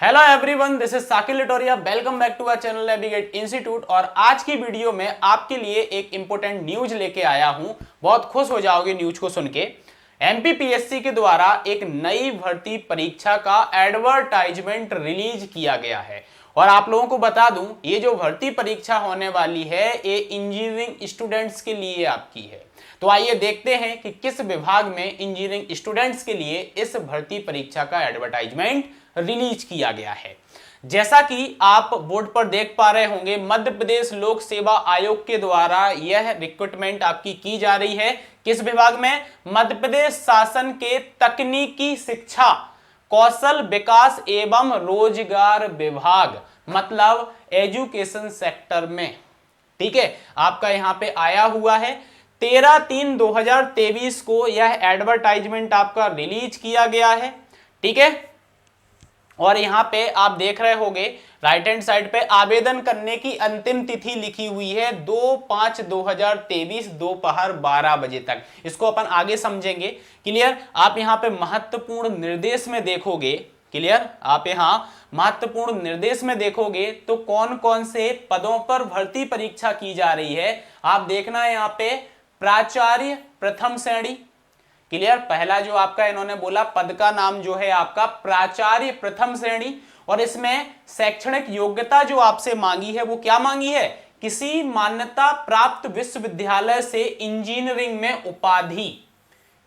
Hello everyone, this is Saqib Litoria. Welcome back to our channel Navigate Institute. और आज की video में आपके लिए एक इंपॉर्टेंट न्यूज लेके आया हूं। बहुत खुश हो जाओगे न्यूज को सुन के। एमपीपीएससी के द्वारा एक नई भर्ती परीक्षा का एडवर्टाइजमेंट रिलीज किया गया है। और आप लोगों को बता दूं, ये जो भर्ती परीक्षा होने वाली है ये इंजीनियरिंग स्टूडेंट्स के लिए आपकी है। तो आइए देखते हैं कि किस विभाग में इंजीनियरिंग स्टूडेंट्स के लिए इस भर्ती परीक्षा का एडवर्टाइजमेंट रिलीज किया गया है। जैसा कि आप बोर्ड पर देख पा रहे होंगे, मध्य प्रदेश लोक सेवा आयोग के द्वारा यह रिक्रूटमेंट आपकी की जा रही है। किस विभाग में? मध्य प्रदेश शासन के तकनीकी शिक्षा, कौशल विकास एवं रोजगार विभाग, मतलब एजुकेशन सेक्टर में। ठीक है, आपका यहां पे आया हुआ है। 13/3/2023 को यह एडवर्टाइजमेंट आपका रिलीज किया गया है। ठीक है, और यहां पे आप देख रहे होंगे राइट हैंड साइड पे आवेदन करने की अंतिम तिथि लिखी हुई है 2/5/2023 दोपहर 12 बजे तक। इसको अपन आगे समझेंगे। क्लियर? आप यहां पे महत्वपूर्ण निर्देश में देखोगे, क्लियर, आप यहां महत्वपूर्ण निर्देश में देखोगे तो कौन कौन से पदों पर भर्ती परीक्षा की जा रही है आप देखना है। यहां पे प्राचार्य प्रथम श्रेणी, क्लियर, पहला जो आपका इन्होंने बोला पद का नाम जो है आपका प्राचार्य प्रथम श्रेणी। और इसमें शैक्षणिक योग्यता जो आपसे मांगी है वो क्या मांगी है? किसी मान्यता प्राप्त विश्वविद्यालय से इंजीनियरिंग में उपाधि।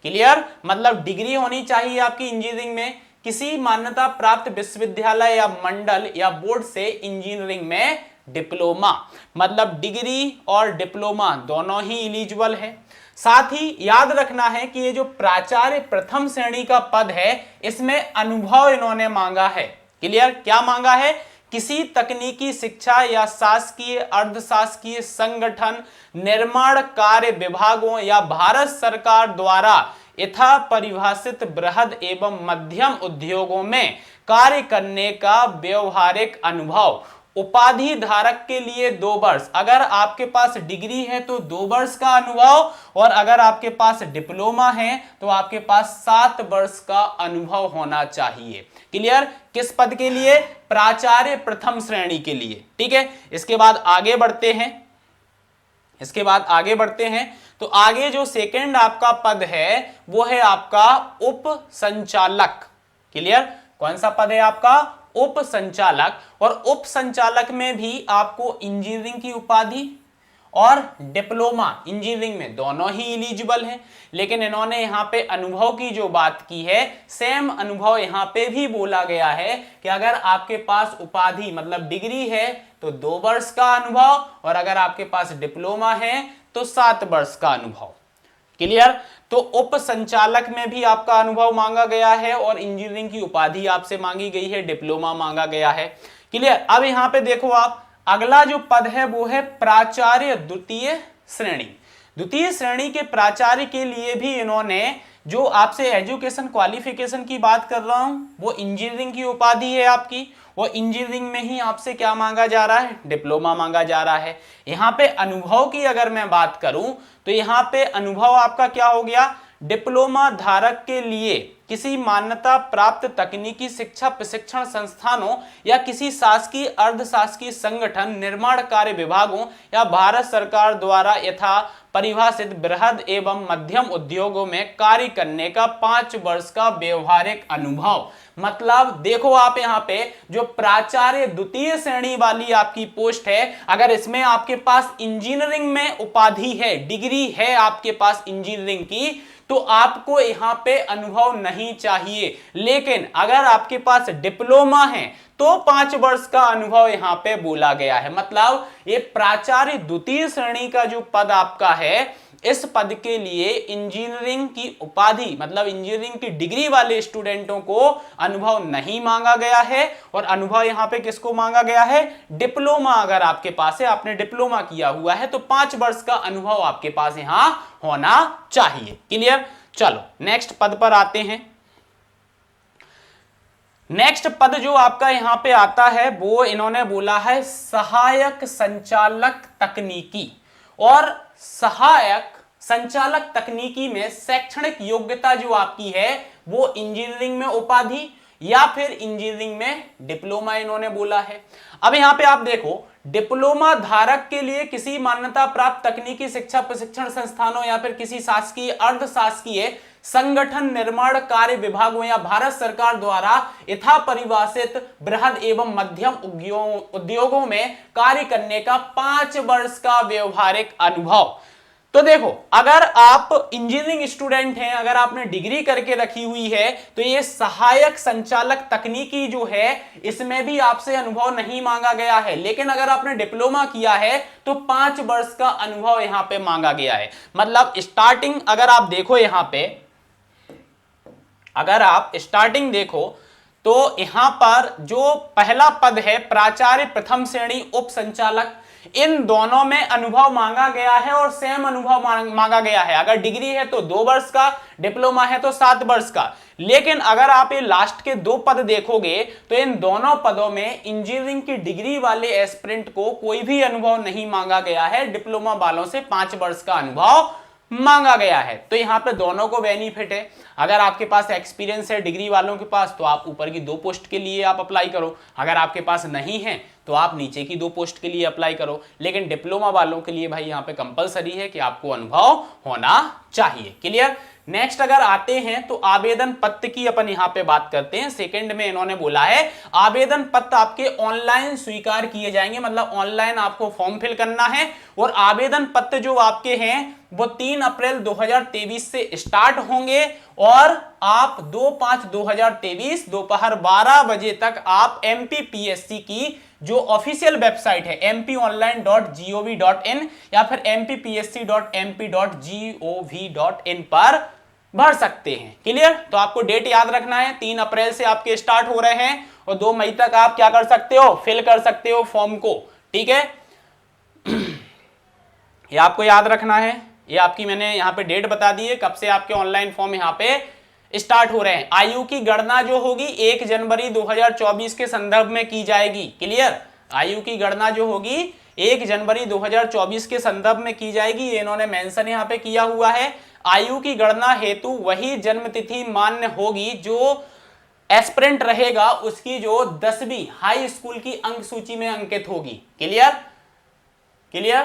क्लियर? मतलब डिग्री होनी चाहिए आपकी इंजीनियरिंग में, किसी मान्यता प्राप्त विश्वविद्यालय या मंडल या बोर्ड से इंजीनियरिंग में डिप्लोमा, मतलब डिग्री और डिप्लोमा दोनों ही एलिजिबल है। साथ ही याद रखना है कि ये जो प्राचार्य प्रथम श्रेणी का पद है इसमें अनुभव इन्होंने मांगा है। क्लियर? क्या मांगा है? किसी तकनीकी शिक्षा या शासकीय अर्धशासकीय संगठन, निर्माण कार्य विभागों या भारत सरकार द्वारा यथा परिभाषित बृहद एवं मध्यम उद्योगों में कार्य करने का व्यवहारिक अनुभव। उपाधि धारक के लिए 2 वर्ष, अगर आपके पास डिग्री है तो 2 वर्ष का अनुभव, और अगर आपके पास डिप्लोमा है तो आपके पास 7 वर्ष का अनुभव होना चाहिए। क्लियर? किस पद के लिए? प्राचार्य प्रथम श्रेणी के लिए। ठीक है, इसके बाद आगे बढ़ते हैं। तो आगे जो सेकंड आपका पद है वो है आपका उप संचालक। क्लियर? कौन सा पद है आपका? उप संचालक। और उप संचालक में भी आपको इंजीनियरिंग की उपाधि और डिप्लोमा इंजीनियरिंग में दोनों ही एलिजिबल है। लेकिन इन्होंने यहां पे अनुभव की जो बात की है, सेम अनुभव यहां पे भी बोला गया है कि अगर आपके पास उपाधि मतलब डिग्री है तो 2 वर्ष का अनुभव, और अगर आपके पास डिप्लोमा है तो 7 वर्ष का अनुभव। क्लियर? तो उप संचालक में भी आपका अनुभव मांगा गया है और इंजीनियरिंग की उपाधि आपसे मांगी गई है, डिप्लोमा मांगा गया है। क्लियर? अब यहां पे देखो आप, अगला जो पद है वो है प्राचार्य द्वितीय श्रेणी। द्वितीय श्रेणी के प्राचार्य के लिए भी इन्होंने जो आपसे एजुकेशन क्वालिफिकेशन की बात कर रहा हूं वो इंजीनियरिंग की उपाधि है आपकी, वो इंजीनियरिंग में ही आपसे क्या मांगा जा रहा है? डिप्लोमा मांगा जा रहा है। यहां पे अनुभव की अगर मैं बात करूं तो यहां पे अनुभव आपका क्या हो गया? डिप्लोमा धारक के लिए किसी मान्यता प्राप्त तकनीकी शिक्षा प्रशिक्षण संस्थानों या किसी शासकीय अर्धशासकीय संगठन, निर्माण कार्य विभागों या भारत सरकार द्वारा यथा परिभाषित बृहद एवं मध्यम उद्योगों में कार्य करने का 5 वर्ष का व्यवहारिक अनुभव। मतलब देखो आप यहां पे जो प्राचार्य द्वितीय श्रेणी वाली आपकी पोस्ट है, अगर इसमें आपके पास इंजीनियरिंग में उपाधि है, डिग्री है आपके पास इंजीनियरिंग की, तो आपको यहां पे अनुभव नहीं चाहिए। लेकिन अगर आपके पास डिप्लोमा है तो 5 वर्ष का अनुभव यहां पे बोला गया है। मतलब ये प्राचार्य द्वितीय श्रेणी का जो पद आपका है, इस पद के लिए इंजीनियरिंग की उपाधि मतलब इंजीनियरिंग की डिग्री वाले स्टूडेंटों को अनुभव नहीं मांगा गया है। और अनुभव यहां पे किसको मांगा गया है? डिप्लोमा अगर आपके पास है, आपने डिप्लोमा किया हुआ है तो 5 वर्ष का अनुभव आपके पास यहां होना चाहिए। क्लियर? चलो नेक्स्ट पद पर आते हैं। नेक्स्ट पद जो आपका यहां पे आता है वो इन्होंने बोला है सहायक संचालक तकनीकी। और सहायक संचालक तकनीकी में शैक्षणिक योग्यता जो आपकी है वो इंजीनियरिंग में उपाधि या फिर इंजीनियरिंग में डिप्लोमा इन्होंने बोला है। अब यहां पे आप देखो, डिप्लोमा धारक के लिए किसी मान्यता प्राप्त तकनीकी शिक्षा प्रशिक्षण संस्थानों या फिर किसी शासकीय अर्ध शासकीय संगठन निर्माण कार्य विभागों या भारत सरकार द्वारा यथा परिभाषित बृहद एवं मध्यम उद्योगों में कार्य करने का 5 वर्ष का व्यवहारिक अनुभव। तो देखो, अगर आप इंजीनियरिंग स्टूडेंट हैं, अगर आपने डिग्री करके रखी हुई है, तो ये सहायक संचालक तकनीकी जो है इसमें भी आपसे अनुभव नहीं मांगा गया है। लेकिन अगर आपने डिप्लोमा किया है तो 5 वर्ष का अनुभव यहां पे मांगा गया है। मतलब स्टार्टिंग अगर आप देखो, यहां पे अगर आप स्टार्टिंग देखो तो यहां पर जो पहला पद है प्राचार्य प्रथम श्रेणी उप संचालक, इन दोनों में अनुभव मांगा गया है और सेम अनुभव मांगा गया है। अगर डिग्री है तो 2 वर्ष का, डिप्लोमा है तो 7 वर्ष का। लेकिन अगर आप ये लास्ट के 2 पद देखोगे तो इन दोनों पदों में इंजीनियरिंग की डिग्री वाले एस्पिरेंट को कोई भी अनुभव नहीं मांगा गया है, डिप्लोमा वालों से 5 वर्ष का अनुभव मांगा गया है। तो यहां पे दोनों को बेनिफिट है। अगर आपके पास एक्सपीरियंस है डिग्री वालों के पास तो आप ऊपर की 2 पोस्ट के लिए आप अप्लाई करो, अगर आपके पास नहीं है तो आप नीचे की 2 पोस्ट के लिए अप्लाई करो। लेकिन डिप्लोमा वालों के लिए भाई यहां पे कंपलसरी है कि आपको अनुभव होना चाहिए। क्लियर। नेक्स्ट अगर आते हैं तो आवेदन पत्र की अपन यहां पे बात करते हैं। सेकंड में इन्होंने बोला है आवेदन पत्र आपके ऑनलाइन स्वीकार किए जाएंगे, मतलब ऑनलाइन आपको फॉर्म फिल करना है। और आवेदन पत्र जो आपके हैं वो 3 अप्रैल 2023 से स्टार्ट होंगे और आप 2/5/2023 दोपहर 12 बजे तक आप MPPSC की जो ऑफिशियल वेबसाइट है mpionline.gov.in या फिर mppsc.mp.gov.in पर भर सकते हैं। क्लियर। तो आपको डेट याद रखना है, 3 अप्रैल से आपके स्टार्ट हो रहे हैं और 2 मई तक आप क्या कर सकते हो, फिल कर सकते हो फॉर्म को। ठीक है, ये आपको याद रखना है। ये आपकी मैंने यहाँ पे डेट बता दी है कब से आपके ऑनलाइन फॉर्म यहाँ पे स्टार्ट हो रहे हैं। आयु की गणना जो होगी 1 जनवरी 2024 के संदर्भ में की जाएगी। क्लियर। आयु की गणना जो होगी 1 जनवरी 2024 के संदर्भ में की जाएगी, ये इन्होंने मेंशन यहाँ पे किया हुआ है। आयु की गणना हेतु वही जन्म तिथि मान्य होगी जो एस्पिरेंट रहेगा उसकी जो 10वीं हाई स्कूल की अंक सूची में अंकित होगी। क्लियर। क्लियर।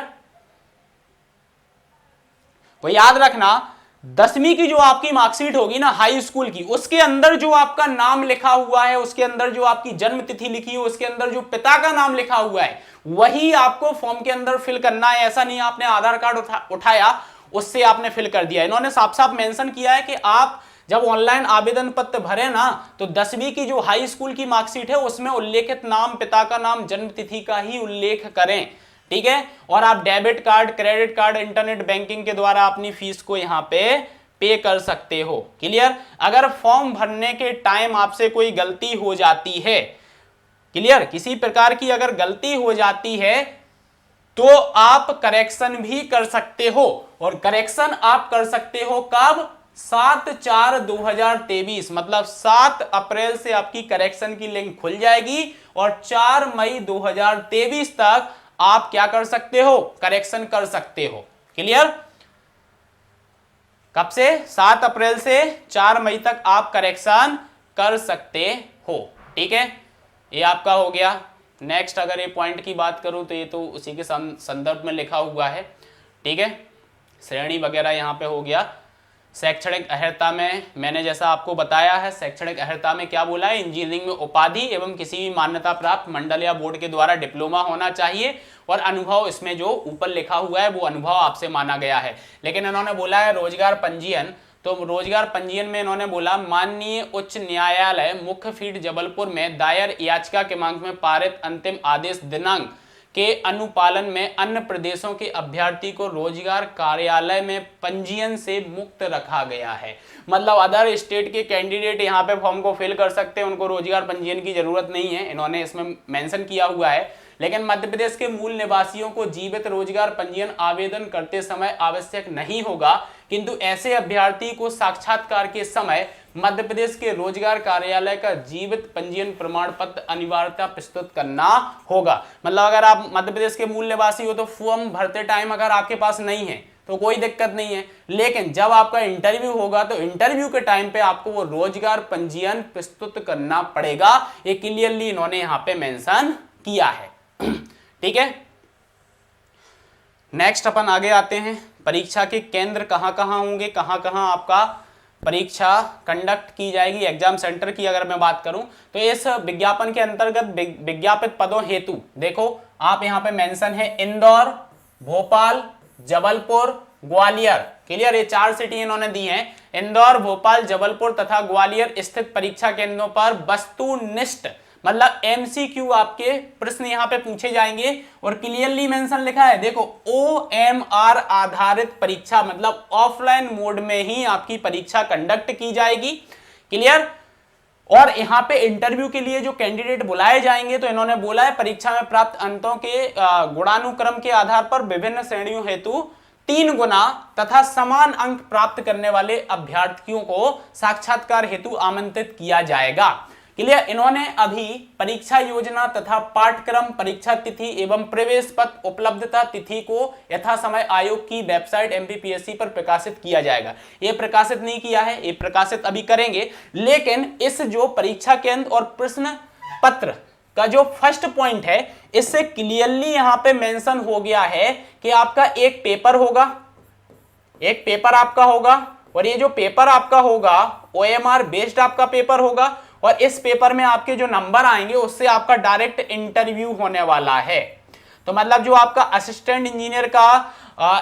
तो याद रखना 10वीं की जो आपकी मार्कशीट होगी ना हाई स्कूल की, उसके अंदर जो आपका नाम लिखा हुआ है, उसके अंदर जो आपकी जन्म तिथि लिखी है, उसके अंदर जो पिता का नाम लिखा हुआ है वही आपको फॉर्म के अंदर फिल करना है। ऐसा नहीं आपने आधार कार्ड उठाया उससे आपने फिल कर दिया। इन्होंने साफ साफ मेंशन किया है कि आप जब ऑनलाइन आवेदन पत्र भरे ना तो 10वीं की जो हाई स्कूल की मार्कशीट है उसमें उल्लेखित नाम, पिता का नाम, जन्म तिथि का ही उल्लेख करें। ठीक है। और आप debit card, credit card, internet banking के द्वारा अपनी फीस को यहां पे कर सकते हो। क्लियर। अगर फॉर्म भरने के टाइम आपसे कोई गलती हो जाती है, क्लियर, किसी प्रकार की अगर गलती हो जाती है तो आप करेक्शन भी कर सकते हो। और करेक्शन आप कर सकते हो कब, 7/4/2023, मतलब 7 अप्रैल से आपकी करेक्शन की लिंक खुल जाएगी और 4 मई 2023 तक आप क्या कर सकते हो, करेक्शन कर सकते हो। क्लियर। कब से, 7 अप्रैल से 4 मई तक आप करेक्शन कर सकते हो। ठीक है, ये आपका हो गया। नेक्स्ट अगर ये पॉइंट की बात करूं तो ये तो उसी के संदर्भ में लिखा हुआ है। ठीक है, श्रेणी वगैरह यहां पे हो गया। शैक्षणिक अर्हता में मैंने जैसा आपको बताया है, शैक्षणिक अर्हता में क्या बोला है, इंजीनियरिंग में उपाधि एवं किसी भी मान्यता प्राप्त मंडल या बोर्ड के द्वारा डिप्लोमा होना चाहिए और अनुभव इसमें जो ऊपर लिखा हुआ है वो अनुभव आपसे माना गया है। लेकिन इन्होंने बोला है रोजगार पंजीयन, तो रोजगार पंजीयन में इन्होंने बोला माननीय उच्च न्यायालय मुख्य फील्ड जबलपुर में दायर याचिका क्रमांक में पारित अंतिम आदेश दिनांक के अनुपालन में अन्य प्रदेशों के अभ्यर्थी को रोजगार कार्यालय में पंजीयन से मुक्त रखा गया है। मतलब अदर स्टेट के कैंडिडेट यहाँ पे फॉर्म को फिल कर सकते हैं, उनको रोजगार पंजीयन की जरूरत नहीं है, इन्होंने इसमें मेंशन किया हुआ है। लेकिन मध्य प्रदेश के मूल निवासियों को जीवित रोजगार पंजीयन आवेदन करते समय आवश्यक नहीं होगा, किंतु ऐसे अभ्यर्थी को साक्षात्कार के समय मध्य प्रदेश के रोजगार कार्यालय का जीवित पंजीयन प्रमाण पत्र अनिवार्यता प्रस्तुत करना होगा। मतलब अगर आप मध्य प्रदेश के मूल निवासी हो तो फॉर्म भरते टाइम अगर आपके पास नहीं है तो कोई दिक्कत नहीं है। लेकिन जब आपका इंटरव्यू होगा तो इंटरव्यू के टाइम पे आपको वो रोजगार पंजीयन प्रस्तुत करना पड़ेगा, ये क्लियरली इन्होंने यहां पे मेंशन किया है। ठीक है, नेक्स्ट अपन आगे आते हैं। परीक्षा के केंद्र कहां कहां होंगे, कहां कहां आपका परीक्षा कंडक्ट की जाएगी। एग्जाम सेंटर की अगर मैं बात करूं तो इस विज्ञापन के अंतर्गत विज्ञापित पदों हेतु देखो आप यहां पे मेंशन है इंदौर, भोपाल, जबलपुर, ग्वालियर। क्लियर, ये 4 सिटी इन्होंने दी हैं। इंदौर, भोपाल, जबलपुर तथा ग्वालियर स्थित परीक्षा केंद्रों पर वस्तुनिष्ठ मतलब एमसीक्यू आपके प्रश्न यहां पे पूछे जाएंगे और क्लियरली मेंशन लिखा है देखो ओएमआर आधारित परीक्षा मतलब ऑफलाइन मोड में ही आपकी परीक्षा कंडक्ट की जाएगी। क्लियर, और यहां पे इंटरव्यू के लिए जो कैंडिडेट बुलाए जाएंगे तो इन्होंने बोला है परीक्षा में प्राप्त अंकों के गुणानुक्रम के आधार पर विभिन्न श्रेणियों हेतु 3 गुना तथा समान अंक प्राप्त करने वाले अभ्यर्थियों को साक्षात्कार हेतु आमंत्रित किया जाएगा। क्लियर, इन्होंने अभी परीक्षा योजना तथा पाठ्यक्रम, परीक्षा तिथि एवं प्रवेश पत्र उपलब्धता तिथि को यथा समय आयोग की वेबसाइट एमपीपीएससी पर प्रकाशित किया जाएगा। ये प्रकाशित नहीं किया है, ये प्रकाशित अभी करेंगे। लेकिन इस जो परीक्षा केंद्र और प्रश्न पत्र का जो फर्स्ट पॉइंट है इससे क्लियरली यहां पे मेंशन हो गया है कि आपका एक पेपर होगा, एक पेपर आपका होगा और ये जो पेपर आपका होगा ओएमआर बेस्ड आपका पेपर होगा और इस पेपर में आपके जो नंबर आएंगे उससे आपका डायरेक्ट इंटरव्यू होने वाला है। तो मतलब जो आपका असिस्टेंट इंजीनियर का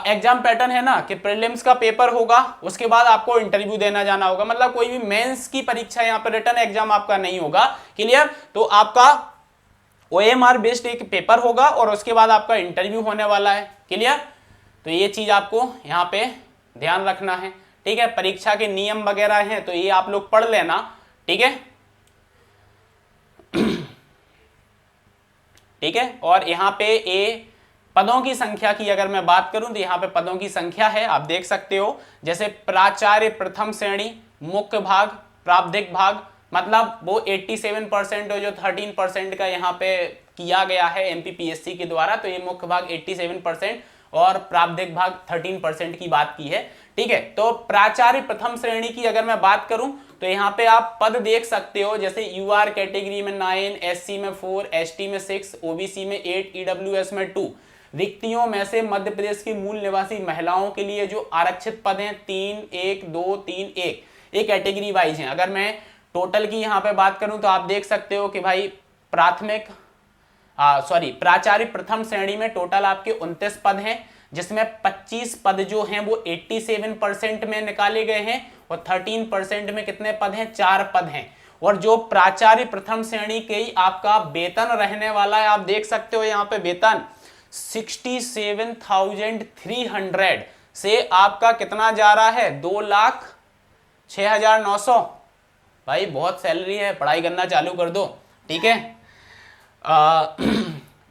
एग्जाम पैटर्न है ना कि प्रीलिम्स का पेपर होगा उसके बाद आपको इंटरव्यू देना जाना होगा, मतलब कोई भी मेंस की परीक्षा यहाँ पर रिटन एग्जाम आपका नहीं होगा। क्लियर, तो आपका ओएमआर बेस्ड एक पेपर होगा और उसके बाद आपका इंटरव्यू होने वाला है। क्लियर, तो ये चीज आपको यहाँ पे ध्यान रखना है। ठीक है, परीक्षा के नियम वगैरह हैं तो ये आप लोग पढ़ लेना। ठीक है, ठीक है, और यहाँ पे ए पदों की संख्या की अगर मैं बात करूं तो यहाँ पे पदों की संख्या है, आप देख सकते हो, जैसे प्राचार्य प्रथम श्रेणी, मुख्य भाग, प्रावधिक भाग, मतलब वो 87% और जो 13% का यहाँ पे किया गया है एमपीपीएससी के द्वारा, तो ये मुख्य भाग 87% और प्रावधिक भाग 13% की बात की है। ठीक है, तो प्राचार्य प्रथम श्रेणी की अगर मैं बात करूं तो यहाँ पे आप पद देख सकते हो, जैसे यूआर कैटेगरी में 9, एससी में 4, एसटी में 6, ओबीसी में 8, ईडब्ल्यूएस में 2। रिक्तियों में से मध्य प्रदेश की मूल निवासी महिलाओं के लिए जो आरक्षित पद हैं 3, 1, 2, 3, 1, ये कैटेगरी वाइज हैं। अगर मैं टोटल की यहाँ पे बात करूं तो आप देख सकते हो कि भाई प्राचार्य प्रथम श्रेणी में टोटल आपके 29 पद हैं, जिसमें 25 पद जो हैं वो 87% में निकाले गए हैं और 13% में कितने पद हैं, 4 पद हैं। और जो प्राचार्य प्रथम श्रेणी के आपका वेतन रहने वाला है, आप देख सकते हो यहाँ पे वेतन 67,300 से आपका कितना जा रहा है, 2,06,900। भाई बहुत सैलरी है, पढ़ाई करना चालू कर दो। ठीक है,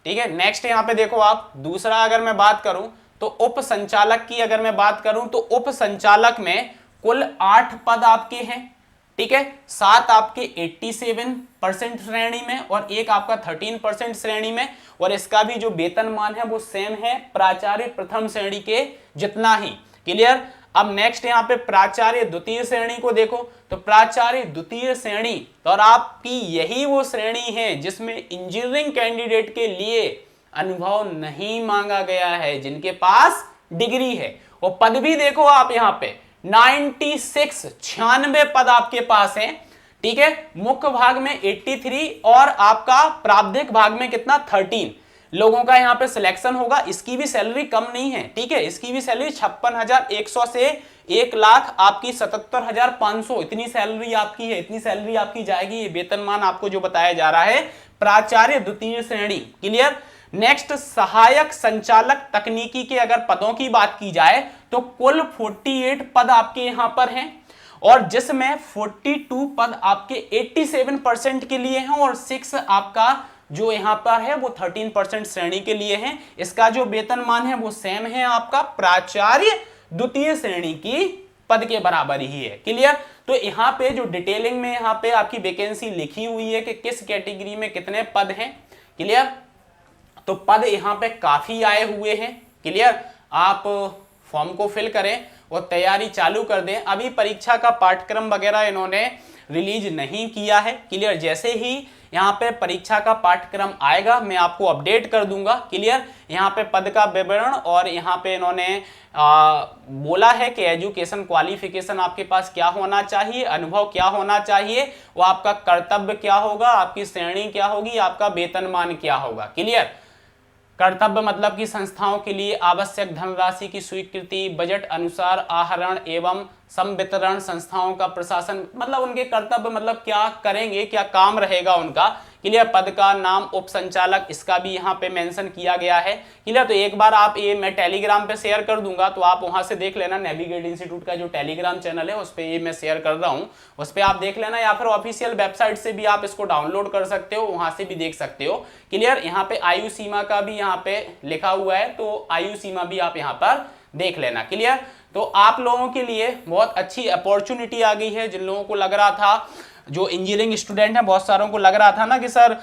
ठीक है, नेक्स्ट यहाँ पे देखो आप दूसरा अगर मैं बात करूं तो उप संचालक की अगर मैं बात करूं तो उप संचालक में कुल 8 पद आपके हैं। ठीक है, 7 आपके 87% श्रेणी में और एक आपका 13% श्रेणी में, और इसका भी जो वेतनमान है वो सेम है प्राचार्य प्रथम श्रेणी के जितना ही। क्लियर, अब नेक्स्ट यहाँ पे प्राचार्य द्वितीय श्रेणी को देखो तो प्राचार्य द्वितीय श्रेणी और आपकी यही वो श्रेणी है जिसमें इंजीनियरिंग कैंडिडेट के लिए अनुभव नहीं मांगा गया है, जिनके पास डिग्री है। और पद भी देखो आप यहाँ पे 96 पद आपके पास हैं। ठीक है, मुख्य भाग में 83 और आपका प्रावधिक भाग में कितना 13 लोगों का यहाँ पे सिलेक्शन होगा। इसकी भी सैलरी कम नहीं है। ठीक है, इसकी भी सैलरी 56,100 से 1,00,000 आपकी 77,500 इतनी सैलरी आपकी है, इतनी सैलरी आपकी जाएगी। ये वेतनमान आपको जो बताया जा रहा है प्राचार्य द्वितीय श्रेणी। क्लियर, नेक्स्ट सहायक संचालक तकनीकी के अगर पदों की बात की जाए तो कुल 48 पद आपके यहां पर हैं और जिसमें 42 पद आपके 87% के लिए हैं और 6 आपका जो यहां पर है वो 13% श्रेणी के लिए हैं। इसका जो वेतनमान है वो सेम है आपका प्राचार्य द्वितीय श्रेणी की पद के बराबर ही है। क्लियर, तो यहाँ पे जो डिटेलिंग में यहाँ पे आपकी वैकेंसी लिखी हुई है कि किस कैटेगरी में कितने पद हैं। क्लियर, तो पद यहाँ पे काफी आए हुए हैं। क्लियर, आप फॉर्म को फिल करें और तैयारी चालू कर दें। अभी परीक्षा का पाठ्यक्रम वगैरह इन्होंने रिलीज नहीं किया है, क्लियर। जैसे ही यहाँ पे परीक्षा का पाठ्यक्रम आएगा मैं आपको अपडेट कर दूंगा, क्लियर। यहाँ पे पद का विवरण और यहाँ पे इन्होंने बोला है कि एजुकेशन क्वालिफिकेशन आपके पास क्या होना चाहिए, अनुभव क्या होना चाहिए, वो आपका कर्तव्य क्या होगा, आपकी श्रेणी क्या होगी, आपका वेतनमान क्या होगा, क्लियर। कर्तव्य मतलब कि संस्थाओं के लिए आवश्यक धनराशि की स्वीकृति, बजट अनुसार आहरण एवं संवितरण, संस्थाओं का प्रशासन, मतलब उनके कर्तव्य मतलब क्या करेंगे, क्या काम रहेगा उनका, क्लियर। पद का नाम उप संचालक, इसका भी यहाँ पे मेंशन किया गया है, क्लियर। तो एक बार आप ये मैं टेलीग्राम पे शेयर कर दूंगा, तो आप वहां से देख लेना। नेविगेट इंस्टीट्यूट का जो टेलीग्राम चैनल है उस पर ये मैं शेयर कर रहा हूँ, उस पर आप देख लेना, या फिर ऑफिशियल वेबसाइट से भी आप इसको डाउनलोड कर सकते हो, वहां से भी देख सकते हो, क्लियर। यहाँ पे आयु सीमा का भी यहाँ पे लिखा हुआ है, तो आयु सीमा भी आप यहाँ पर देख लेना, क्लियर। तो आप लोगों के लिए बहुत अच्छी अपॉर्चुनिटी आ गई है। जिन लोगों को लग रहा था, जो इंजीनियरिंग स्टूडेंट हैं, बहुत सारों को लग रहा था ना कि सर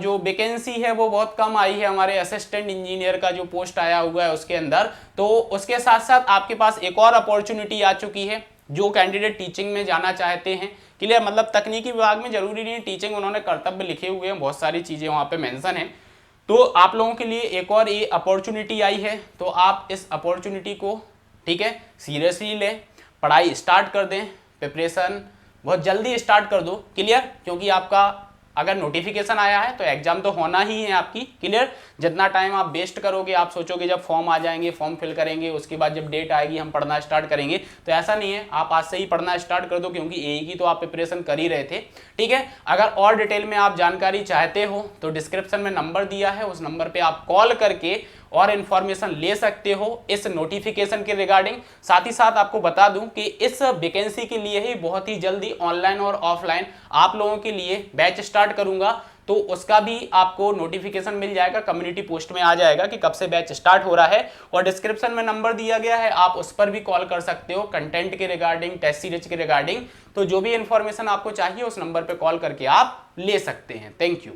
जो वैकेंसी है वो बहुत कम आई है, हमारे असिस्टेंट इंजीनियर का जो पोस्ट आया हुआ है उसके अंदर, तो उसके साथ साथ आपके पास एक और अपॉर्चुनिटी आ चुकी है। जो कैंडिडेट टीचिंग में जाना चाहते हैं, क्लियर, मतलब तकनीकी विभाग में, जरूरी नहीं टीचिंग, उन्होंने कर्तव्य लिखे हुए हैं, बहुत सारी चीजें वहां पे मेंशन है। तो आप लोगों के लिए एक और ये अपॉर्चुनिटी आई है, तो आप इस अपॉर्चुनिटी को, ठीक है, सीरियसली लें, पढ़ाई स्टार्ट कर दें, प्रिपरेशन बहुत जल्दी स्टार्ट कर दो, क्लियर। क्योंकि आपका अगर नोटिफिकेशन आया है तो एग्जाम तो होना ही है आपकी, क्लियर। जितना टाइम आप वेस्ट करोगे, आप सोचोगे जब फॉर्म आ जाएंगे फॉर्म फिल करेंगे, उसके बाद जब डेट आएगी हम पढ़ना स्टार्ट करेंगे, तो ऐसा नहीं है। आप आज से ही पढ़ना स्टार्ट कर दो, क्योंकि एक ही तो आप प्रिपरेशन कर ही रहे थे, ठीक है। अगर और डिटेल में आप जानकारी चाहते हो तो डिस्क्रिप्शन में नंबर दिया है, उस नंबर पर आप कॉल करके और इन्फॉर्मेशन ले सकते हो इस नोटिफिकेशन के रिगार्डिंग। साथ ही साथ आपको बता दूं कि इस वैकेंसी के लिए ही बहुत ही जल्दी ऑनलाइन और ऑफलाइन आप लोगों के लिए बैच स्टार्ट करूंगा, तो उसका भी आपको नोटिफिकेशन मिल जाएगा, कम्युनिटी पोस्ट में आ जाएगा कि कब से बैच स्टार्ट हो रहा है। और डिस्क्रिप्शन में नंबर दिया गया है, आप उस पर भी कॉल कर सकते हो कंटेंट के रिगार्डिंग, टेस्ट सीरीज के रिगार्डिंग। तो जो भी इंफॉर्मेशन आपको चाहिए उस नंबर पर कॉल करके आप ले सकते हैं। Thank you.